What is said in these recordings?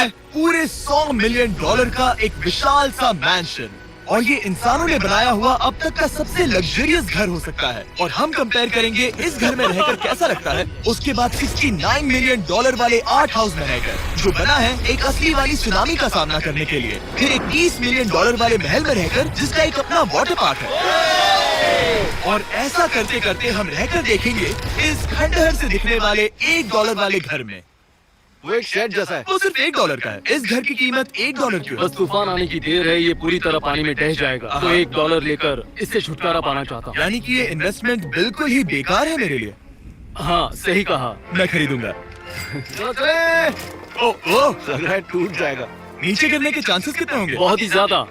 है पूरे $100 मिलियन का एक विशाल सा मैंशन, और ये इंसानों ने बनाया हुआ अब तक का सबसे लग्जरियस घर हो सकता है। और हम कंपेयर करेंगे इस घर में रहकर कैसा लगता है उसके बाद $69 मिलियन वाले आर्ट हाउस में रहकर, जो बना है एक असली वाली सुनामी का सामना करने के लिए। फिर एक $30 मिलियन वाले महल में रहकर जिसका एक अपना वाटर पार्क है। और ऐसा करते करते हम रहकर देखेंगे इस खंडहर से दिखने वाले $1 वाले घर में। वो एक शेड जैसा है। वो सिर्फ $1 का है। इस घर की कीमत $1 क्यों है? बस तूफान आने की देर है, ये पूरी तरह पानी में ढह जाएगा, तो $1 लेकर इससे छुटकारा पाना चाहता हूँ। यानी कि ये इन्वेस्टमेंट बिल्कुल ही बेकार है मेरे लिए। हाँ सही कहा। मैं खरीदूंगा। चलो चले। ओह, लग रहा है टूट जाएगा। नीचे गिरने के चांसेस कितने होंगे? बहुत ही ज्यादा।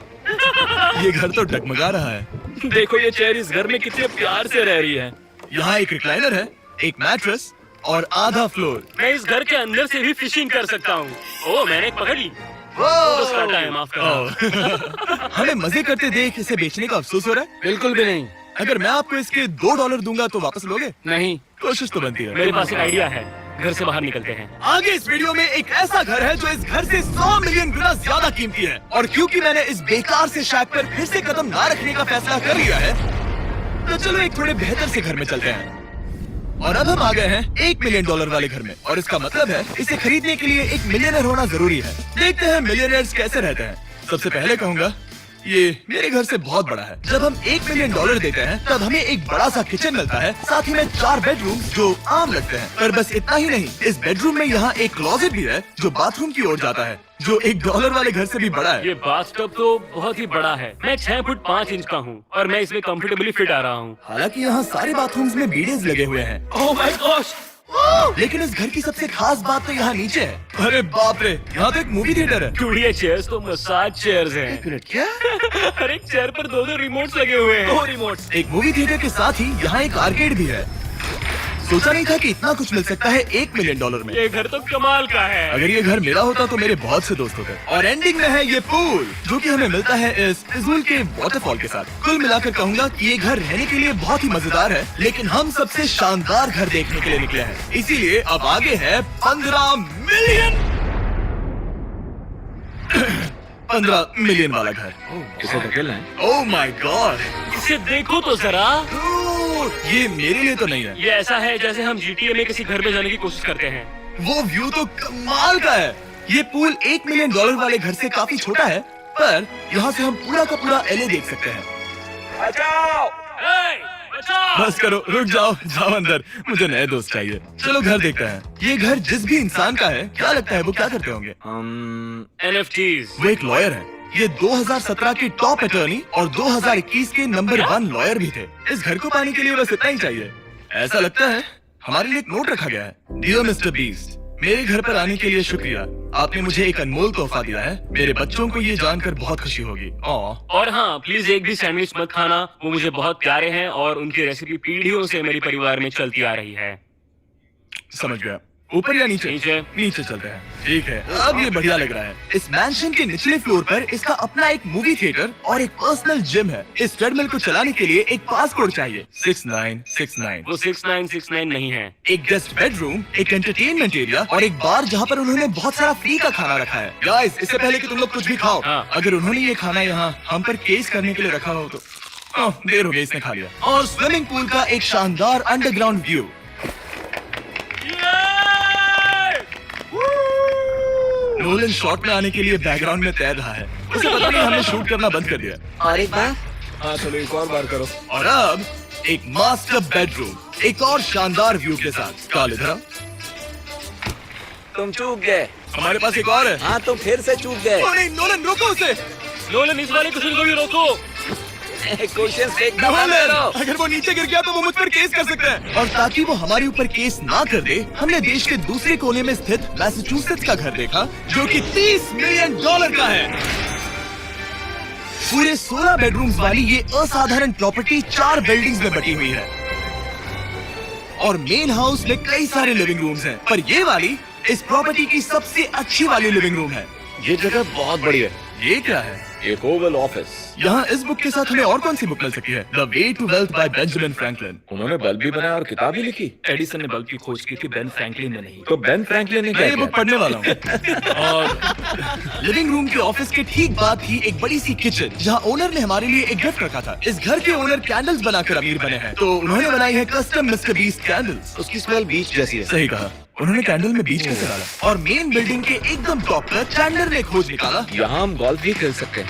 ये घर तो डगमगा रहा है। देखो ये चेयर इस घर में कितने प्यार से रह रही है। यहाँ एक रिक्लाइनर है, एक मैट्रेस और आधा फ्लोर। मैं इस घर के अंदर से भी फिशिंग कर सकता हूँ। ओह मैंने एक पकड़ ली। बस काटा है, माफ करना। हमें मजे करते देख इसे बेचने का अफसोस हो रहा है? बिल्कुल भी नहीं। अगर मैं आपको इसके $2 दूंगा तो वापस लोगे? नहीं, कोशिश तो बनती है। मेरे पास एक आइडिया है, घर से बाहर निकलते हैं। आगे इस वीडियो में एक ऐसा घर है जो इस घर से 100 मिलियन गुना ज्यादा कीमती है, और क्योंकि मैंने इस बेकार से शैक पर फिर से कदम ना रखने का फैसला कर लिया है, तो चलो एक थोड़े बेहतर से घर में चलते हैं। और अब हम आ गए हैं $1 मिलियन वाले घर में, और इसका मतलब है इसे खरीदने के लिए एक मिलियनर होना जरूरी है। देखते हैं मिलियनर्स कैसे रहते हैं। सबसे पहले कहूँगा ये मेरे घर से बहुत बड़ा है। जब हम $1 मिलियन देते हैं तब हमें एक बड़ा सा किचन मिलता है, साथ ही में 4 बेडरूम जो आम लगते हैं। पर बस इतना ही नहीं, इस बेडरूम में यहाँ एक क्लोजेट भी है जो बाथरूम की ओर जाता है, जो $1 वाले घर से भी बड़ा है। ये बाथटब तो बहुत ही बड़ा है। मैं 6 फुट 5 इंच का हूँ और मैं इसमें कंफर्टेबली फिट आ रहा हूँ। हालांकि यहाँ सारे बाथरूम्स में बीडेज लगे हुए हैं। Oh my gosh! लेकिन इस घर की सबसे खास बात तो यहाँ नीचे है। अरे बाप रे, यहाँ तो एक मूवी थिएटर है। टूट ये चेयर्स तो मसाज चेयर्स हैं। क्या? हर एक चेयर पर 2-2 रिमोट्स लगे हुए हैं। 2 रिमोट्स। एक मूवी थिएटर के साथ ही यहाँ एक आर्केड भी है। सोचा नहीं था कि इतना कुछ मिल सकता है $1 मिलियन में। ये घर तो कमाल का है। अगर ये घर मेरा होता तो मेरे बहुत से दोस्त होते। और एंडिंग में है ये पूल, जो कि हमें मिलता है इस फिजूल के वाटरफॉल के साथ। कुल मिलाकर कहूँगा कि ये घर रहने के लिए बहुत ही मजेदार है, लेकिन हम सबसे शानदार घर देखने के लिए निकले हैं। इसीलिए अब आगे है 15 मिलियन वाला घर। इसे धकेलना है। ओह माय गॉड, इसे देखो तो जरा। ये मेरे लिए तो नहीं है। ये ऐसा है जैसे हम GTA में किसी घर में जाने की कोशिश करते हैं। वो व्यू तो कमाल का है। ये पूल $1 मिलियन वाले घर से काफी छोटा है, पर यहाँ से हम पूरा का पूरा LA देख सकते हैं। बचाओ! बचाओ! बस करो, रुक जाओ, जाओ अंदर, मुझे नए दोस्त चाहिए। चलो घर देखते हैं। ये घर जिस भी इंसान का है, क्या लगता है वो क्या करते होंगे? NFTs। वो एक लॉयर है। ये 2017 के टॉप अटॉर्नी और 2021 के नंबर 1 लॉयर भी थे। इस घर को पाने के लिए बस इतना ही चाहिए। ऐसा लगता है हमारे लिए एक नोट रखा गया है। डियर मिस्टर बीस्ट, मेरे घर पर आने के लिए शुक्रिया। आपने मुझे एक अनमोल तोहफा दिया है। मेरे बच्चों को ये जानकर बहुत खुशी होगी। और हाँ, प्लीज एक भी सैंडविच मत खाना, वो मुझे बहुत प्यारे हैं और उनकी रेसिपी पीढ़ियों से मेरे परिवार में चलती आ रही है। समझ गया। ऊपर या नीचे? नीचे। नीचे चलते हैं। ठीक है, अब ये बढ़िया लग रहा है। इस मैंशन के निचले फ्लोर पर इसका अपना एक मूवी थिएटर और एक पर्सनल जिम है। इस ट्रेडमिल को चलाने के लिए एक पासपोर्ट चाहिए। 6969। वो 6969 नहीं है। एक गेस्ट बेडरूम, एक एंटरटेनमेंट एरिया और एक बार जहाँ पर उन्होंने बहुत सारा फ्री का खाना रखा है। गाइस, इससे पहले कि तुम लोग कुछ भी खाओ, हाँ। अगर उन्होंने ये खाना यहाँ हम पर केस करने के लिए रखा हो तो देर हो गई, इसने खा लिया। और स्विमिंग पूल का एक शानदार अंडरग्राउंड व्यू। नोलन शॉट में आने के लिए बैकग्राउंड में तैर रहा है। उसे पता नहीं हमने शूट करना बंद कर दिया। और एक बार? हाँ चलो एक और बार करो। और अब एक मास्टर बेडरूम, एक और शानदार व्यू के साथ। काल इधर आओ। तुम चूक गए। हमारे पास एक और है। हाँ तुम फिर से चूक गए। नहीं, नोलन रोको उसे। नोलन, इस वाले कुछ को भी रोको। क्वेश्चन नोलन, अगर वो नीचे गिर गया तो वो मुझ पर केस कर सकता है। और ताकि वो हमारे ऊपर केस ना कर दे, हमने देश के दूसरे कोने में स्थित मैसाचुसेट्स का घर देखा, जो कि $30 मिलियन का है। पूरे 16 बेडरूम्स वाली ये असाधारण प्रॉपर्टी 4 बिल्डिंग्स में बटी हुई है और मेन हाउस में कई सारे लिविंग रूम्स हैं, पर ये वाली इस प्रॉपर्टी की सबसे अच्छी वाली लिविंग रूम है। ये जगह बहुत बड़ी है। ये क्या है? एक ओवल ऑफिस। यहाँ इस बुक के साथ हमें और कौन सी बुक मिल सकती है? The way to wealth by Benjamin Franklin. उन्होंने बल्ब भी बनाया और किताब भी लिखी। एडिसन ने बल्ब की खोज की थी, बेन फ्रैंकलिन ने नहीं। तो बेन फ्रैंकलिन ने मैं क्या ये बुक किया? पढ़ने वाला हूँ। और लिविंग रूम के ऑफिस के ठीक बाद थी एक बड़ी सी किचन, जहाँ ओनर ने हमारे लिए एक गिफ्ट रखा था। इस घर के ओनर कैंडल्स बनाकर अमीर बने हैं, तो उन्होंने बनाई है कस्टम मिस्टर बीस्ट कैंडल्स। उसकी स्मेल बीच जैसी है। सही कहा, उन्होंने कैंडल में बीच कैसे डाला? और मेन बिल्डिंग के एकदम टॉप पर चैंडलर ने खोज निकाला। यहाँ हम गोल्फ भी खेल सकते हैं।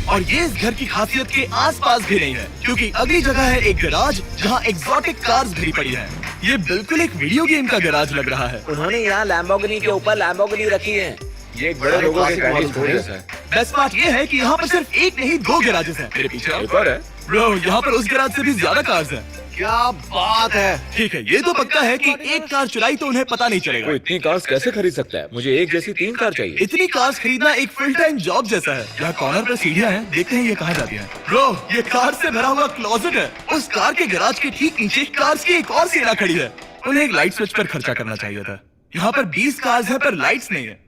और ये इस घर की खासियत के आसपास भी नहीं है, क्योंकि अगली जगह है एक गैराज जहाँ एग्जॉटिक कार्स भरी पड़ी हैं। ये बिल्कुल एक वीडियो गेम का गैराज लग रहा है। उन्होंने यहाँ लैम्बोर्गिनी के ऊपर लैम्बोर्गिनी रखी है। ये एक बड़े लोगों के गाड़ी स्टोर जैसा है। बेस्ट पार्ट ये है कि यहाँ पर सिर्फ एक नहीं 2 गैराजेस हैं। मेरे पीछे आओ। एक और है। ब्रो, यहाँ पर उस गैराज से भी ज्यादा कार्स हैं। क्या बात है। ठीक है, ये तो पक्का है कि एक कार चुराई तो उन्हें पता नहीं वो चलेगा। इतनी कार्स कैसे खरीद सकता है? मुझे एक जैसी 3 कार चाहिए। इतनी कार्स खरीदना एक फुल टाइम जॉब जैसा है। यहाँ कॉर्नर पर सीढ़ियाँ हैं, देखते हैं ये कहाँ जाती हैं। ब्रो, ये कार से भरा हुआ क्लोजेट है। उस कार के गैराज के ठीक नीचे कार्स की एक और सेना खड़ी है। उन्हें एक लाइट स्विच पर खर्चा करना चाहिए था। यहाँ पर 20 कार्स हैं पर लाइट्स नहीं है।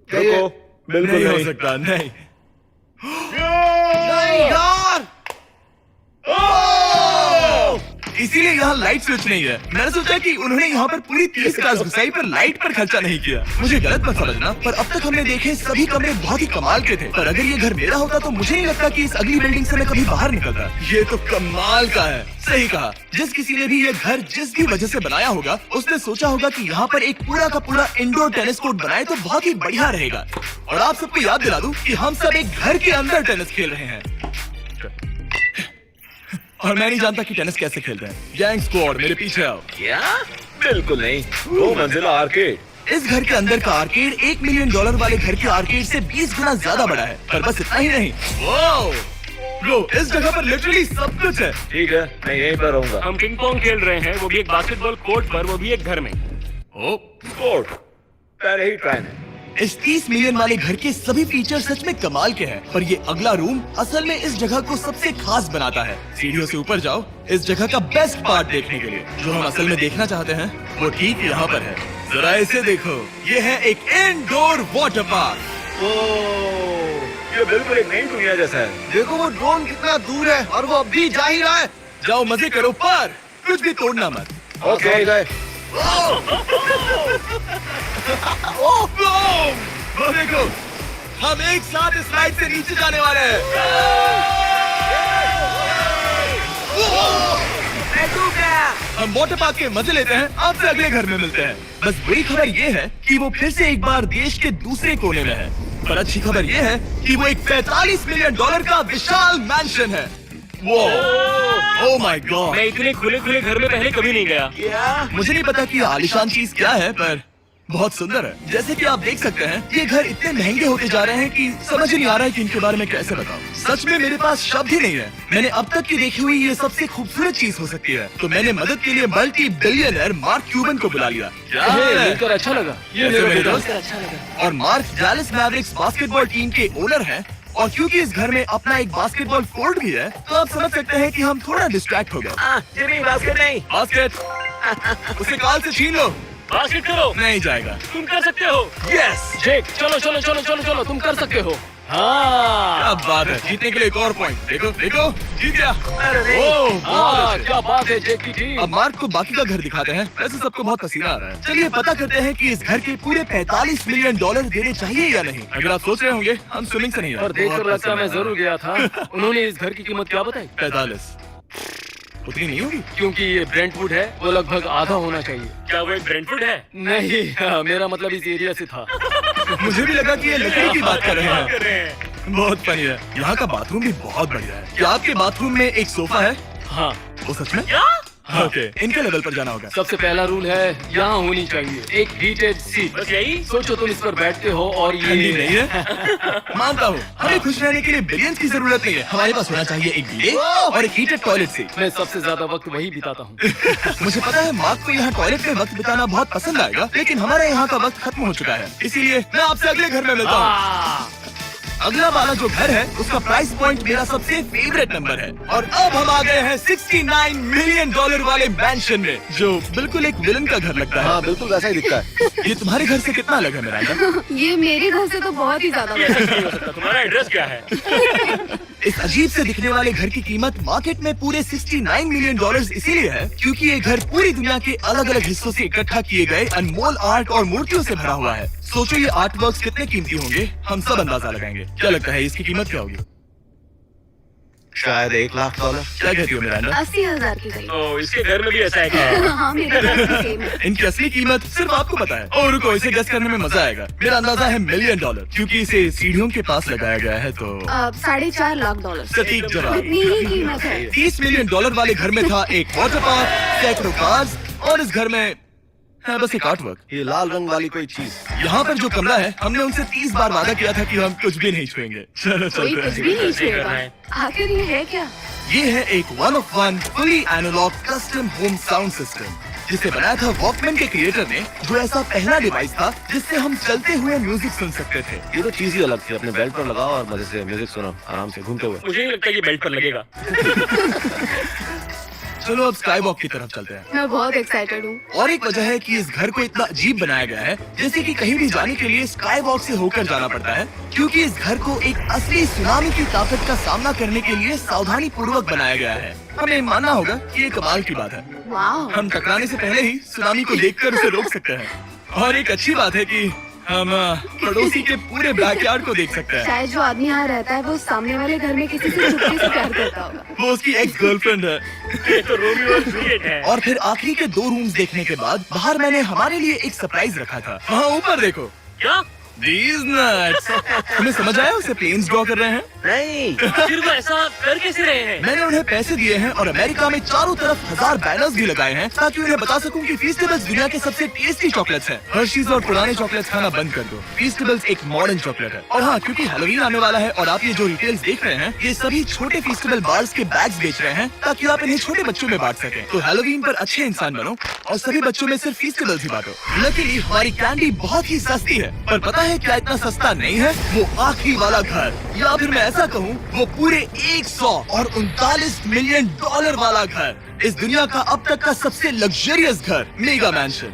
रुको, बिल्कुल नहीं हो नहीं। सकता, नहीं। यार। इसीलिए यहाँ लाइट स्विच नहीं है। मैंने सोचा कि उन्होंने यहाँ पर पूरी 30 कार्स घुसाई पर लाइट पर खर्चा नहीं किया। मुझे गलत मत समझना, पर अब तक हमने देखे सभी कमरे बहुत ही कमाल के थे। पर अगर ये घर मेरा होता तो मुझे नहीं लगता कि इस अगली बिल्डिंग से मैं कभी बाहर निकलता। ये तो कमाल का है। सही कहा, जिस किसी ने भी ये घर जिस भी वजह से बनाया होगा, उसने सोचा होगा कि यहाँ पर एक पूरा का पूरा इंडोर टेनिस कोर्ट बनाए तो बहुत ही बढ़िया रहेगा। और आप सबको याद दिला दूं कि हम सब एक घर के अंदर टेनिस खेल रहे हैं। और मैं नहीं जानता कि टेनिस कैसे खेलते हैं। गैंग स्क्वाड, मेरे पीछे आओ। क्या? बिल्कुल नहीं। 2 मंजिला आर्केड। इस घर के अंदर का आर्केड $1 मिलियन वाले घर के आर्केड से 20 गुना ज्यादा बड़ा है। पर बस इतना ही नहीं, वाओ ब्रो, इस जगह पर लिटरली सब कुछ है। ठीक है, मैं यहीं पर रहूंगा। हम पिंग पोंग खेल रहे हैं, वो भी एक बास्केटबॉल कोर्ट पर, वो भी एक घर में। ओ, स्पोर्ट पहले ही ट्राई है। इस 30 मिलियन वाले घर के सभी फीचर सच में कमाल के हैं, पर ये अगला रूम असल में इस जगह को सबसे खास बनाता है। सीढ़ियों से ऊपर जाओ इस जगह का बेस्ट पार्ट देखने के लिए। जो हम असल में देखना चाहते हैं वो ठीक यहाँ पर है। जरा इसे देखो, ये है एक इंडोर वाटर पार्क। ये बिल्कुल एक नई दुनिया जैसा है। देखो वो ड्रोन कितना दूर है और वो अब भी जा ही रहा है। जाओ मजे करो, पर कुछ भी तोड़ना मत। ओके गए। वो देखो, हम एक साथ इस राइड से नीचे जाने वाले हैं। हम वाटर पार्क के मजे लेते हैं, आपसे अगले घर में मिलते हैं। बस बुरी खबर ये है कि वो फिर से एक बार देश के दूसरे कोने में है, पर अच्छी खबर ये है कि वो एक $45 मिलियन का विशाल मैंशन है। वो ओह माय गॉड, मैं इतने खुले खुले घर में पहले कभी नहीं गया। मुझे नहीं पता कि आलीशान चीज क्या है, पर बहुत सुंदर है। जैसे कि आप देख सकते हैं, ये घर इतने महंगे होते जा रहे हैं कि समझ ही नहीं आ रहा है कि इनके बारे में कैसे बताऊं। सच में मेरे पास शब्द ही नहीं है। मैंने अब तक की देखी हुई ये सबसे खूबसूरत चीज हो सकती है। तो मैंने मदद के लिए मल्टी बिलियनर मार्क क्यूबन को बुला लिया। मिलकर अच्छा लगा। ये मेरे दोस्त और mark Dallas Mavericks basketball team के ओनर हैं। और क्योंकि इस घर में अपना एक बास्केटबॉल कोर्ट भी है, तो आप समझ सकते हैं कि हम थोड़ा डिस्ट्रैक्ट हो गए। जिमी बास्केट नहीं। बास्केट उसे काल से छीन लो। बास्केट करो, नहीं जाएगा। तुम कर सकते हो। यस, जेक चलो चलो चलो चलो चलो, तुम कर सकते हो। हाँ क्या बात है, जीतने के लिए एक और पॉइंट। देखो देखो, जीत गया। ओह, बहुत हाँ, अच्छे। क्या बात है जेक की टीम। अब मार्क को बाकी का घर दिखाते हैं। वैसे सबको बहुत पसीना आ रहा है। चलिए पता करते हैं कि इस घर के पूरे $45 मिलियन देने चाहिए या नहीं। अगर आप सोच रहे होंगे हम स्विमिंग से नहीं आए। और देखकर लगता मैं जरूर गया था। उन्होंने इस घर की कीमत क्या बताई? 45 उतनी नहीं होगी। क्योंकि ये ब्रेंटवुड है, वो लगभग आधा होना चाहिए। क्या वो एक ब्रेंटफोर्ड है? नहीं, मेरा मतलब इस एरिया से था। मुझे भी लगा कि ये लकड़ी की बात कर रहे हैं। कर रहे हैं। बहुत फनी है। यहाँ का बाथरूम भी बहुत बढ़िया है। क्या आपके बाथरूम में एक सोफा है? हाँ, वो सच में? क्या? ओके, इनके लेवल पर जाना होगा। सबसे पहला रूल है यहाँ होनी चाहिए एक हीटेड सीट। बस यही? सोचो तुम इस पर बैठते हो और ठंडी ये नहीं है। मानता हूँ, हमें खुश रहने के लिए बिलियंस की जरूरत नहीं है। हमारे पास होना चाहिए एक बीडे और एक हीटेड टॉयलेट सीट। मैं सबसे ज्यादा वक्त वही बिताता हूँ। मुझे पता है मार्क को यहाँ टॉयलेट में वक्त बिताना बहुत पसंद आएगा, लेकिन हमारे यहाँ का वक्त खत्म हो चुका है। इसीलिए मैं आपसे अगले घर में मिलता हूँ। अगला वाला जो घर है उसका प्राइस पॉइंट मेरा सबसे फेवरेट नंबर है। और अब हम आ गए हैं 69 मिलियन डॉलर वाले मैंशन में, जो बिल्कुल एक विलन का घर लगता है। हाँ बिल्कुल वैसा ही दिखता है। ये तुम्हारे घर से कितना अलग है मिरांडा? ये मेरे घर से तो बहुत ही ज्यादा बड़ा है। नहीं हो सकता। तुम्हारा एड्रेस क्या है? इस अजीब से दिखने वाले घर की कीमत मार्केट में पूरे 69 मिलियन डॉलर्स इसीलिए है क्योंकि ये घर पूरी दुनिया के अलग अलग हिस्सों से इकट्ठा किए गए अनमोल आर्ट और मूर्तियों से भरा हुआ है। सोचो ये आर्ट वर्क्स कितने कीमती होंगे, हम सब अंदाजा लगाएंगे। क्या लगता है इसकी कीमत क्या होगी? शायद $1,00,000। क्या कहती हो मिरांडा? 80,000 की करीब। तो इसके घर में भी ऐसा है क्या? हाँ मेरे घर भी सेम है। इनकी असली कीमत सिर्फ आपको पता है। और रुको, इसे गेस करने में मजा आएगा। मेरा अंदाजा है मिलियन डॉलर क्योंकि इसे सीढ़ियों के पास लगाया गया है। तो $4.5 लाख। सटीक जवाब। इतनी ही कीमत है। 30 मिलियन डॉलर वाले घर में था एक वाटर पार्क, सैकड़ों कार्स और इस घर में है बस एक आर्ट वर्क। ये लाल रंग वाली कोई चीज। यहाँ पर जो कमरा है हमने उनसे 30 बार वादा किया था कि हम कुछ भी नहीं छुएंगे। चलो कोई चलते कुछ हैं। भी नहीं कर रहा छुएगा। है। आखिर ये है क्या? ये है एक 1 of 1 fully analog custom home sound system जिसे बनाया था वॉकमैन के क्रिएटर ने, जो ऐसा पहला डिवाइस था जिससे हम चलते हुए म्यूजिक सुन सकते थे। ये तो चीज ही अलग थी। अपने बेल्ट पर लगाओ और मजे से म्यूजिक सुनो आराम से घूमते हुए। मुझे नहीं लगता ये बेल्ट पर लगेगा। चलो अब स्काई वॉक की तरफ चलते हैं। मैं बहुत एक्साइटेड हूँ। और एक वजह है कि इस घर को इतना अजीब बनाया गया है जैसे कि कहीं भी जाने के लिए स्काई वॉक से होकर जाना पड़ता है, क्योंकि इस घर को एक असली सुनामी की ताकत का सामना करने के लिए सावधानी पूर्वक बनाया गया है। हमें मानना होगा कि ये कमाल की बात है। वाह। हम टकराने से पहले ही सुनामी को देखकर उसे रोक सकते हैं। और एक अच्छी बात है कि हम पड़ोसी के पूरे बैकयार्ड को देख सकते हैं। शायद जो आदमी यहाँ रहता है वो सामने वाले घर में किसी से चुपके से प्यार करता होगा। वो उसकी एक्स गर्लफ्रेंड है। ये तो रोमियो और जूलियट है। और फिर आखिरी के 2 रूम्स देखने के बाद बाहर मैंने हमारे लिए एक सरप्राइज रखा था। वहाँ ऊपर देखो। क्या? These nuts। तुम्हें समझ आया उसे प्लेन्स ड्रॉ कर रहे हैं? नहीं फिर वो ऐसा कर कैसे रहे हैं? मैंने उन्हें पैसे दिए हैं और अमेरिका में चारों तरफ 1000 बैनर्स भी लगाए हैं ताकि उन्हें बता सकूं कि फीस्टेबल्स दुनिया के सबसे टेस्टी चॉकलेट्स हैं। हर्शीज और पुराने चॉकलेट्स खाना बंद कर दो। फीस्टेबल्स एक मॉडर्न चॉकलेट है। और हाँ, क्योंकि हैलोवीन आने वाला है और आप ये जो रिटेल्स देख रहे हैं ये सभी छोटे फीस्टेबल बार्स के बैग्स बेच रहे हैं ताकि आप इन्हें छोटे बच्चों में बांट सकें। तो हैलोवीन पर अच्छे इंसान बनो और सभी बच्चों में सिर्फ फीस्टेबल्स ही बांटो। लकीली हमारी कैंडी बहुत ही सस्ती है, पर पता है क्या इतना सस्ता नहीं है? वो आखिरी वाला घर, या फिर मैं ऐसा कहूँ वो पूरे 139 मिलियन डॉलर वाला घर। इस दुनिया का अब तक का सबसे लग्जरियस घर, मेगा मैंशन।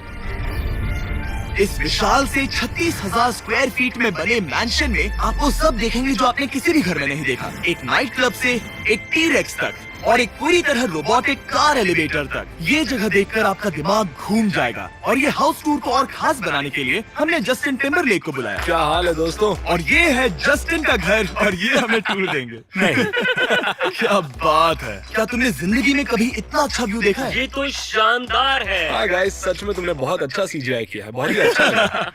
इस विशाल से 36,000 स्क्वायर फीट में बने मैंशन में आप वो सब देखेंगे जो आपने किसी भी घर में नहीं देखा। एक नाइट क्लब से एक टी-रेक्स तक और एक पूरी तरह रोबोटिक कार एलिवेटर तक। ये जगह देखकर आपका दिमाग घूम जाएगा। और ये हाउस टूर को और खास बनाने के लिए हमने जस्टिन टिम्बरलेक को बुलाया। क्या हाल है दोस्तों? और ये है जस्टिन का घर और ये हमें टूर देंगे। नहीं क्या बात है, क्या तुमने जिंदगी में कभी इतना अच्छा व्यू देखा है? ये तो शानदार है। हाँ गाइस, सच में तुमने बहुत अच्छा CGI किया है। बहुत ही अच्छा लगा।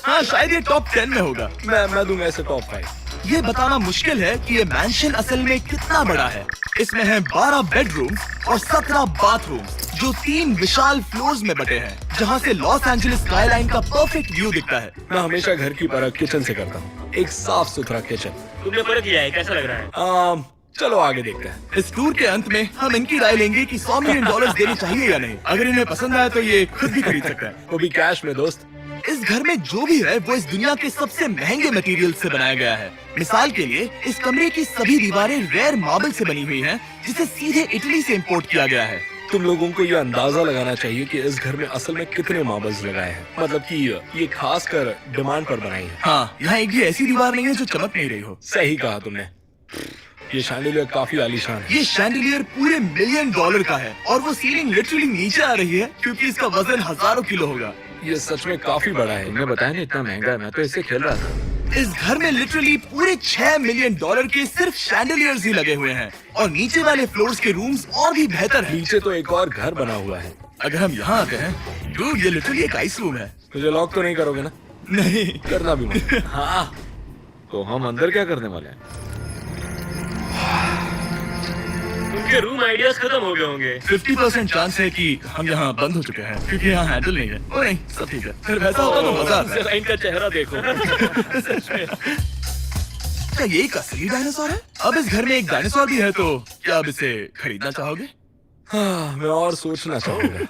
हाँ शायद ये टॉप 10 में होगा। मैं दूंगा इसे टॉप 5। ये बताना मुश्किल है कि ये मैंशन असल में कितना बड़ा है। इसमें है 12 बेडरूम्स और 17 बाथरूम्स जो 3 विशाल फ्लोर्स में बटे हैं, जहाँ से लॉस एंजलिस स्काईलाइन का परफेक्ट व्यू दिखता है। मैं हमेशा घर की परख किचन से करता हूँ। एक साफ सुथरा किचन। तुमने परख किया है, कैसा लग रहा है? चलो आगे देखते हैं। इस टूर के अंत में हम इनकी राय लेंगे कि 100 मिलियन डॉलर देने चाहिए या नहीं। अगर इन्हें पसंद आया तो ये खुद भी खरीद सकता है। वो भी कैश में दोस्त। इस घर में जो भी है वो इस दुनिया के सबसे महंगे मटेरियल से बनाया गया है। मिसाल के लिए इस कमरे की सभी दीवारें रेयर मार्बल से बनी हुई हैं, जिसे सीधे इटली से इंपोर्ट किया गया है। तुम लोगों को ये अंदाजा लगाना चाहिए कि इस घर में असल में कितने मार्बल्स लगाए हैं। मतलब कि ये खास कर डिमांड पर बनाई है। हाँ, यहाँ एक भी ऐसी दीवार नहीं है जो चमक नहीं रही हो। सही कहा तुमने। ये शैंडिलियर काफी आलीशान है। ये शैंडिलियर पूरे $1 मिलियन का है और वो सीलिंग लिटरली नीचे आ रही है क्योंकि इसका वजन हजारों किलो होगा। ये सच में काफी बड़ा है। तुमने बताया नहीं इतना महंगा है, मैं तो इससे खेल रहा था। इस घर में लिटरली पूरे $6 मिलियन के सिर्फ शैंडिलियर्स ही लगे हुए हैं और नीचे वाले फ्लोर्स के रूम्स और भी बेहतर हैं। नीचे तो एक और घर बना हुआ है। अगर हम यहाँ आते हैं, डूड, ये लिटरली एक आइस रूम है। मुझे लॉक तो नहीं करोगे ना? नहीं करना भी मत। हाँ, तो हम अंदर क्या करने वाले हैं? उनके रूम आइडियाज खत्म हो गए होंगे। 50% चांस है कि हम यहाँ बंद हो चुके हैं क्योंकि यहाँ हैंडल नहीं है। ओ नहीं, सब ठीक है। फिर वैसा होता तो मजा आता है। जरा इनका चेहरा देखो। क्या ये एक असली डायनासोर है? अब इस घर में एक डायनासोर भी है, तो क्या आप इसे खरीदना चाहोगे? हाँ, मैं और सोचना चाहूंगा।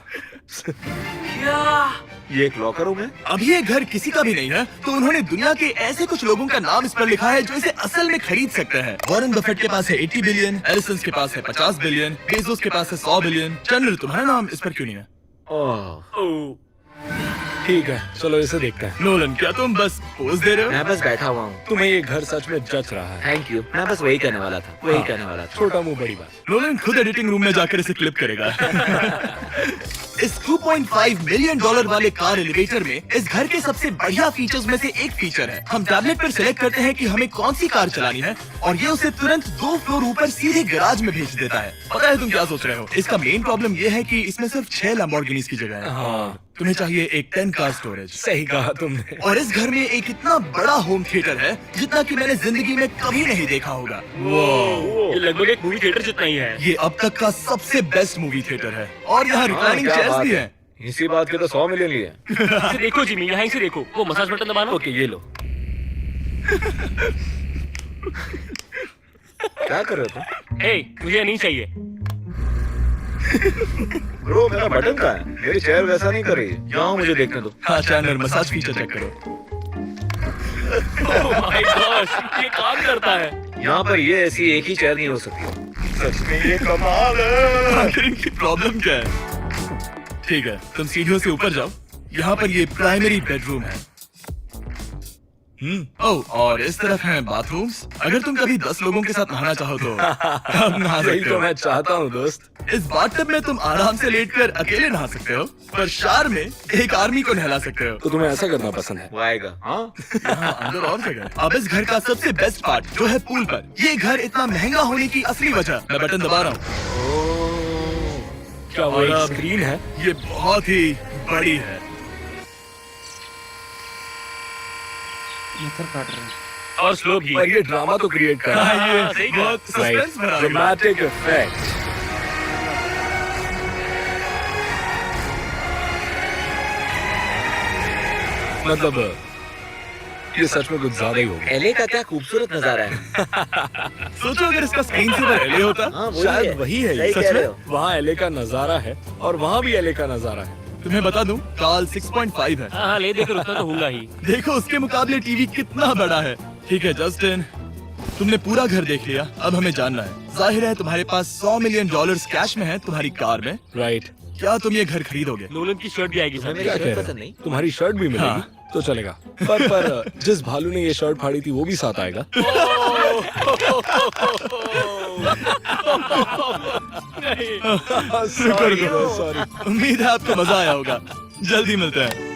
ये एक लॉकर रूम है? अभी ये घर किसी का भी नहीं है, तो उन्होंने दुनिया के ऐसे कुछ लोगों का नाम इस पर लिखा है जो इसे असल में खरीद सकते हैं। वॉरेन बफेट के पास है 80 बिलियन, एलिसन के पास है 50 बिलियन, बेजोस के पास है 100 बिलियन। चंद्र, तुम्हारा नाम इस पर क्यों नहीं है? ओह, ठीक है, चलो इसे देखते हैं। नोलन, क्या तुम बस पोज दे रहे हो? मैं बस बैठा हुआ हूँ। तुम्हें ये घर सच में जच रहा है। Thank you. मैं बस वही करने वाला था, वही करने वाला था। छोटा मुंह बड़ी बात। नोलन खुद एडिटिंग रूम में जाकर इसे क्लिप करेगा। इस $2.5 मिलियन वाले कार एलिवेटर में इस घर के सबसे बढ़िया फीचर्स में से एक फीचर है। हम टैबलेट पर सिलेक्ट करते हैं कि हमें कौन सी कार चलानी है और ये उसे तुरंत 2 फ्लोर ऊपर सीधे गैराज में भेज देता है। पता है तुम क्या सोच रहे हो? इसका मेन प्रॉब्लम ये है कि इसमें सिर्फ 6 लैम्बोर्गिनीज की जगह है। हाँ, तुम्हें चाहिए एक 10 कार स्टोरेज। सही कहा तुमने। और इस घर में एक इतना बड़ा होम थिएटर है जितना कि मैंने जिंदगी में कभी नहीं देखा होगा। ये लगभग एक मूवी थिएटर जितना ही है। ये अब तक का सबसे बेस्ट मूवी थिएटर है और यहाँ रिक्लाइनिंग क्या चेयर्स बात भी है। हैं। इसी बात के तो 100 मिलियन लिए। इसे देखो जिमी, यहाँ से देखो, वो मसाज बटन दबाना। ओके, ये लो। क्या कर रहे हो तुम? हे, मुझे ये नहीं चाहिए। ब्रो, मेरा बटन कहाँ है? मेरी चेयर वैसा नहीं कर रही है। यहाँ मुझे देखने दो। हाँ चैनल, मसाज फीचर चेक करो। ओह माय गॉश, ये काम करता है। यहाँ पर ये ऐसी एक ही चेयर नहीं हो सकती। सच में ये कमाल है। आखिर इनकी प्रॉब्लम क्या है? ठीक है, तुम सीढ़ियों से ऊपर जाओ। यहाँ पर ये प्राइमरी बेडरूम है। ओह, और इस तरफ हैं बाथरूम्स। अगर तुम कभी 10 लोगों के साथ नहाना चाहो तो अब नहा यही सकते तो हो। मैं चाहता हूँ दोस्त। इस बाथटब में तुम आराम से लेटकर अकेले नहा सकते हो, पर शार में एक आर्मी को नहला सकते हो। तो तुम्हें ऐसा करना पसंद है? वो आएगा। हाँ, यहाँ अंदर और जगह है। अब इस घर का सबसे बेस्ट पार्ट जो है पूल पर। ये घर इतना महंगा होने की असली वजह, मैं बटन दबा रहा हूँ। क्या वो और एक अब स्क्रीन है? ये बहुत ही बड़ी है। और स्लो भी। पर ये ड्रामा तो क्रिएट कर रहा है। हाँ, ये सही कहा। बहुत सस्पेंस भरा हुआ है। Dramatic effect. मतलब ये सच में कुछ ज्यादा ही हो गया। एले का क्या खूबसूरत नजारा है। सोचो अगर इसका स्क्रीन सेवर एले होता। हाँ, वही शायद है। वही है ये। सही सच कह में? रहे हो। वहाँ एले का नजारा है और वहाँ भी एले का नजारा है। तुम्हें बता दूं, काल 6.5 है। हाँ, ले देकर उतना तो होगा ही। देखो उसके मुकाबले टीवी कितना बड़ा है। ठीक है जस्टिन, तुमने पूरा घर देख लिया। अब हमें जानना है, जाहिर है तुम्हारे पास $100 मिलियन कैश में है तुम्हारी कार में। राइट। क्या तुम ये घर खरीदोगे? नोलन की शर्ट भी आएगी तुम्हें साथ। मेरी क्या शर्ट कह रहे पसंद हो? नहीं? तुम्हारी शर्ट भी मिलेगी हाँ। तो चलेगा। पर जिस भालू ने ये शर्ट फाड़ी थी वो भी साथ आएगा। शुक्र करो। सॉरी। उम्मीद है आपको मजा आया होगा। जल्दी मिलते हैं।